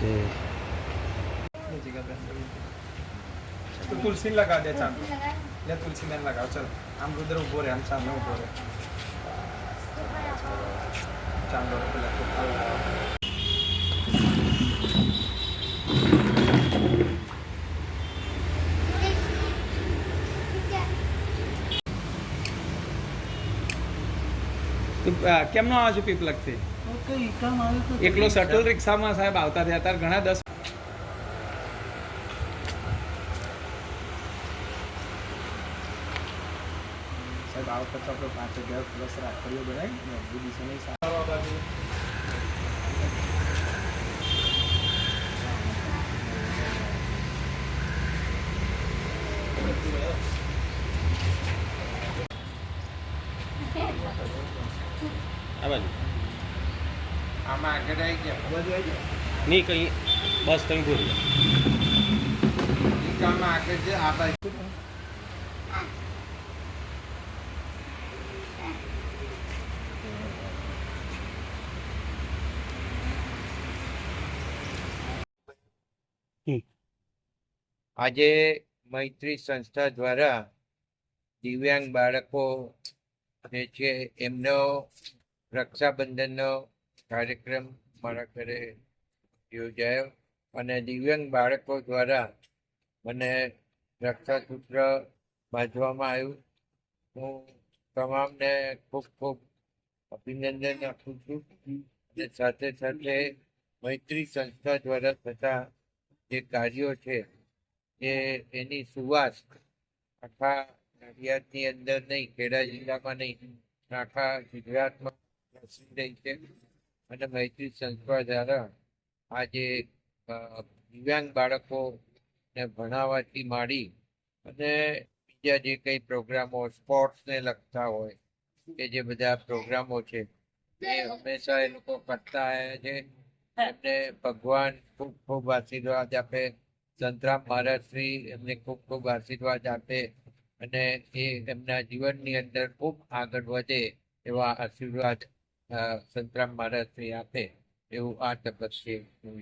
Okay तो तुलसी लगा दे चांद या तुलसी मैंने लगाओ चल हम उधर उभो रहे हम सामने उभो रहे चांद કેમનો આવે છે પીપલકથી એકલો શટલ રિક્ષામાં સાહેબ આવતા થયા ત્યારે ઘણા 10 સાહેબ આ વખત આપણે 5000 પ્લસ રાખડીઓ બનાવી એક્ઝિબિશન સારા બાજુ આ બાજુ આમાં આગળ આવી ગયા બાજુ આવી ગયા નહીં કંઈ બસ તમે ભૂલી આમાં આગળ છે આ બાજુ આજે મૈત્રી સંસ્થા દ્વારા દિવ્યાંગ બાળકો જે છે એમનો રક્ષાબંધનનો કાર્યક્રમ મારા ઘરે યોજાયો અને દિવ્યાંગ બાળકો દ્વારા મને રક્ષાસૂત્ર બાંધવામાં આવ્યું. હું તમામને ખૂબ ખૂબ અભિનંદન આપું છું અને સાથે સાથે મૈત્રી સંસ્થા દ્વારા થતા જે કાર્યો છે એની સુવાસ આખા નડિયાદની અંદર નહીં, ખેડા જિલ્લામાં નહીં, આખા ગુજરાતમાં પ્રસિદ્ધ રહી છે. અને મૈત્રી સંસ્થા દ્વારા આજે દિવ્યાંગ બાળકોને ભણાવવાથી માંડી અને બીજા જે કંઈ પ્રોગ્રામો સ્પોર્ટ્સને લગતા હોય કે જે બધા પ્રોગ્રામો છે એ હંમેશા એ લોકો કરતા આવ્યા છે. એમને ભગવાન ખૂબ ખૂબ આશીર્વાદ આપે, સંતરામ મહારાજશ્રી એમને ખૂબ ખૂબ આશીર્વાદ આપે અને એ એમના જીવનની અંદર ખૂબ આગળ વધે એવા આશીર્વાદ સંતરામ મહારાજશ્રી આપે એવું આ તબક્કે હું